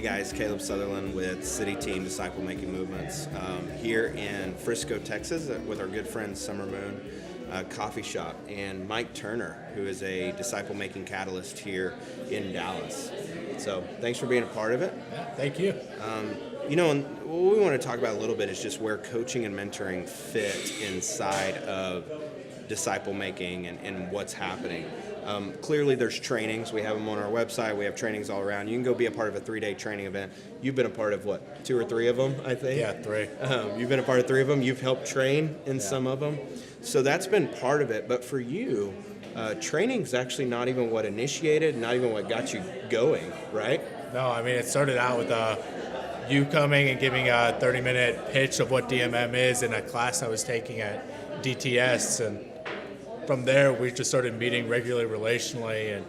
guys, Caleb Southerland with City Team Disciple Making Movements here in Frisco, Texas with our good friend Summer Moon Coffee Shop, and Mike Turner, who is a disciple making catalyst here in Dallas. So thanks for being a part of it. Yeah, thank you. And what we want to talk about a little bit is just where coaching and mentoring fit inside of disciple making and what's happening. Clearly there's trainings. We have them on our website. We have trainings all around. You can go be a part of a 3-day training event. You've been a part of what, 2 or 3 of them, I think? Yeah, 3. You've been a part of 3 of them. You've helped train in some of them. So that's been part of it. But for you, training's actually not even what initiated, not even what got you going, right? No, I mean, it started out with you coming and giving a 30-minute pitch of what DMM is in a class I was taking at DTS, and from there we just started meeting regularly relationally. And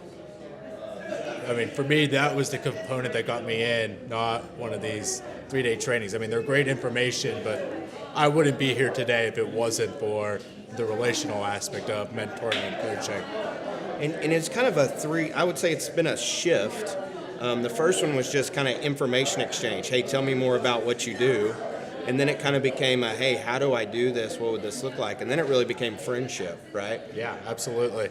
I mean, for me, that was the component that got me in, not one of these 3-day trainings. I mean, they're great information, but I wouldn't be here today if it wasn't for the relational aspect of mentoring and coaching. And it's kind of I would say it's been a shift. The first one was just kind of information exchange. Hey, tell me more about what you do. And then it kind of became hey, how do I do this? What would this look like? And then it really became friendship, right? Yeah, absolutely.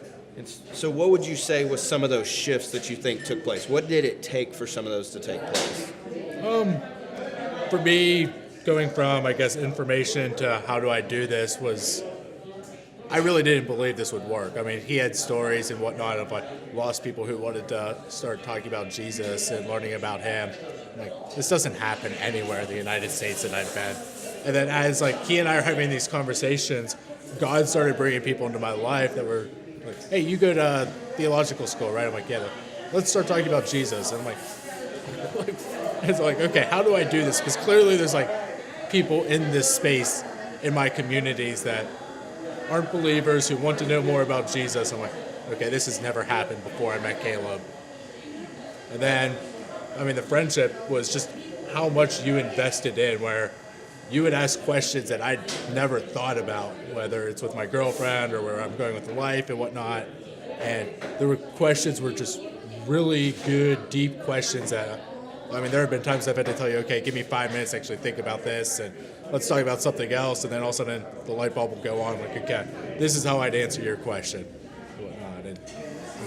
So what would you say was some of those shifts that you think took place? What did it take for some of those to take place? For me, going from, I guess, information to how do I do this was, I really didn't believe this would work. I mean, he had stories and whatnot of lost people who wanted to start talking about Jesus and learning about him. This doesn't happen anywhere in the United States that I've been. And then as he and I are having these conversations, God started bringing people into my life that were like, hey, you go to theological school, right? I'm like, yeah, let's start talking about Jesus. And I'm it's like, okay, how do I do this? Because clearly there's people in this space in my communities that aren't believers who want to know more about Jesus. I'm like, okay, this has never happened before I met Caleb. And then, I mean, the friendship was just how much you invested in, where you would ask questions that I'd never thought about, whether it's with my girlfriend or where I'm going with life and whatnot. And the questions were just really good, deep questions that, I mean, there have been times I've had to tell you, okay, give me 5 minutes to actually think about this, and let's talk about something else, and then all of a sudden the light bulb will go on, like, okay, this is how I'd answer your question.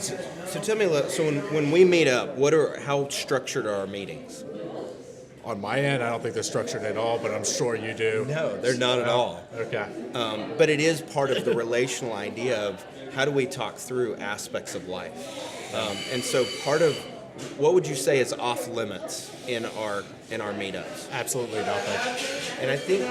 So tell me, so when we meet up, how structured are our meetings? On my end, I don't think they're structured at all, but I'm sure you do. No, they're not at all. Okay. But it is part of the relational idea of how do we talk through aspects of life. And so part of, what would you say is off limits in our meetups? Absolutely nothing. And I think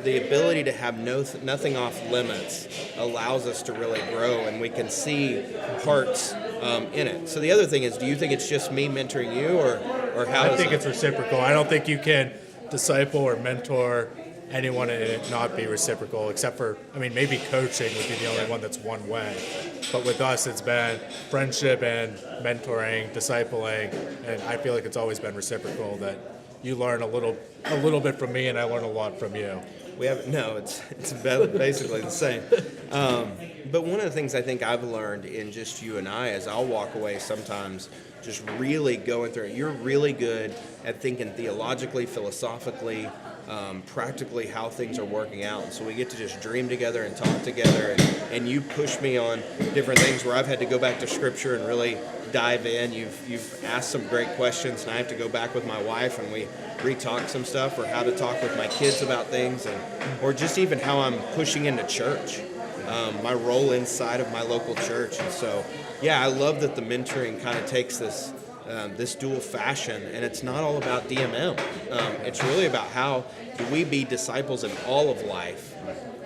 the ability to have nothing off limits allows us to really grow, and we can see parts in it. So the other thing is, do you think it's just me mentoring you, or how? I think it's reciprocal. I don't think you can disciple or mentor anyone and it not be reciprocal, except for, I mean, maybe coaching would be the only one that's one way. But with us, it's been friendship and mentoring, discipling, and I feel like it's always been reciprocal, that you learn a little bit from me and I learn a lot from you. It's basically the same. But one of the things I think I've learned in just you and I is I'll walk away sometimes just really going through it. You're really good at thinking theologically, philosophically, practically how things are working out. And so we get to just dream together and talk together, and you push me on different things where I've had to go back to Scripture and really dive in. You've asked some great questions, and I have to go back with my wife and we re-talk some stuff, or how to talk with my kids about things, or just even how I'm pushing into church, my role inside of my local church. And so, yeah, I love that the mentoring kind of takes this dual fashion, and it's not all about DMM. It's really about how do we be disciples in all of life.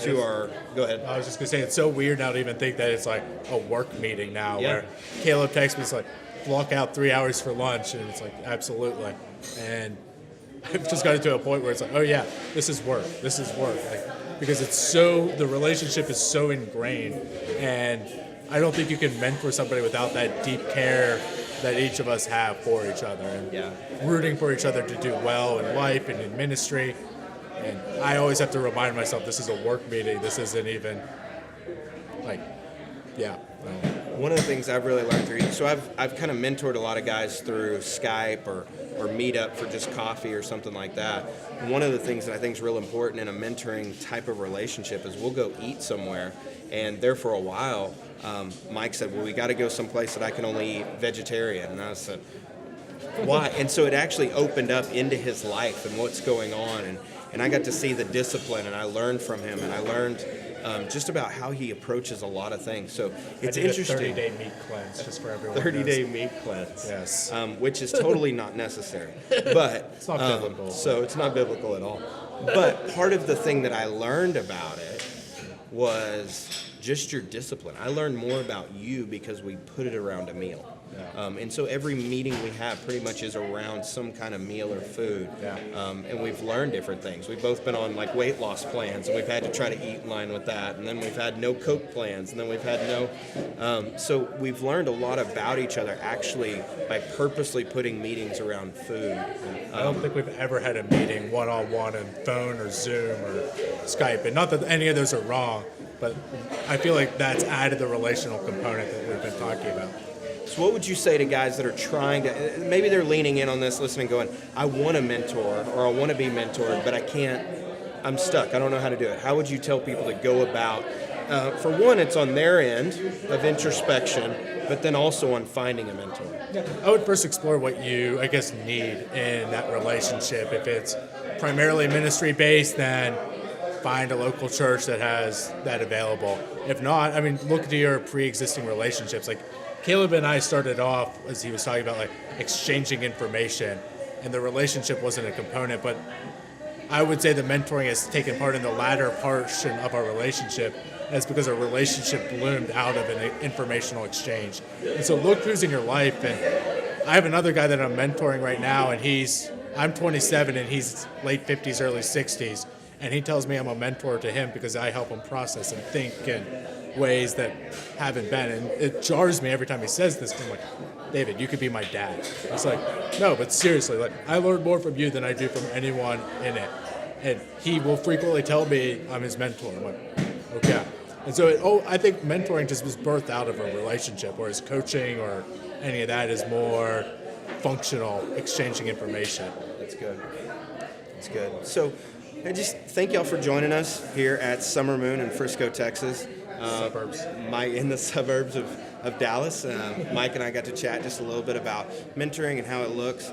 Go ahead. I was just going to say, it's so weird now to even think that it's like a work meeting now, where Caleb texts me, it's like, block out 3 hours for lunch, and it's like, absolutely. And I've just gotten to a point where it's like, oh yeah, this is work, because the relationship is so ingrained, and I don't think you can mentor somebody without that deep care that each of us have for each other, and rooting for each other to do well in life and in ministry. And I always have to remind myself, this is a work meeting. This isn't even One of the things I've really learned through, so I've kind of mentored a lot of guys through Skype or or meet up for just coffee or something like that. One of the things that I think is real important in a mentoring type of relationship is we'll go eat somewhere, and there for a while, Mike said, well, we got to go someplace that I can only eat vegetarian. And I said, why? And so it actually opened up into his life and what's going on. And I got to see the discipline, and I learned from him, and I learned just about how he approaches a lot of things. So it's interesting. 30-day meat cleanse, just for everyone. 30-day meat cleanse. Yes. Which is totally not necessary. But it's not biblical. So it's not biblical at all. But part of the thing that I learned about it was just your discipline. I learned more about you because we put it around a meal. Yeah. And so every meeting we have pretty much is around some kind of meal or food. Yeah. And we've learned different things. We've both been on like weight loss plans, and we've had to try to eat in line with that. And then we've had no Coke plans, and then we've had no. So we've learned a lot about each other actually by purposely putting meetings around food. I don't think we've ever had a meeting one-on-one on phone or Zoom or Skype. And not that any of those are wrong, but I feel like that's added the relational component that we've been talking about. So what would you say to guys that are trying to, maybe they're leaning in on this, listening, going, I want to mentor or I want to be mentored, but I can't, I'm stuck, I don't know how to do it. How would you tell people to go about, for one, it's on their end of introspection, but then also on finding a mentor? Yeah. I would first explore what you, I guess, need in that relationship. If it's primarily ministry-based, then find a local church that has that available. If not, I mean, look to your pre-existing relationships. Like Caleb and I started off, as he was talking about, like exchanging information, and the relationship wasn't a component, but I would say the mentoring has taken part in the latter portion of our relationship. That's because our relationship bloomed out of an informational exchange. And so look who's in your life. And I have another guy that I'm mentoring right now, and I'm 27 and he's late 50s, early 60s. And he tells me I'm a mentor to him because I help him process and think in ways that haven't been. And it jars me every time he says this. I'm like, David, you could be my dad. It's like, no, but seriously, like I learn more from you than I do from anyone in it. And he will frequently tell me I'm his mentor. I'm like, okay. And so I think mentoring just was birthed out of a relationship, whereas coaching or any of that is more functional, exchanging information. That's good. That's good. So I just thank y'all for joining us here at Summer Moon in Frisco, Texas. Suburbs. In the suburbs of Dallas. Mike and I got to chat just a little bit about mentoring and how it looks.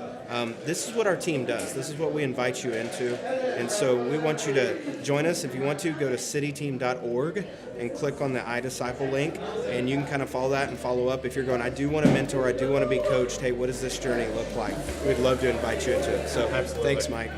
This is what our team does. This is what we invite you into. And so we want you to join us. If you want to, go to cityteam.org and click on the iDisciple link, and you can kind of follow that and follow up. If you're going, I do want to mentor, I do want to be coached, hey, what does this journey look like? We'd love to invite you into it. So Absolutely. Thanks, Mike.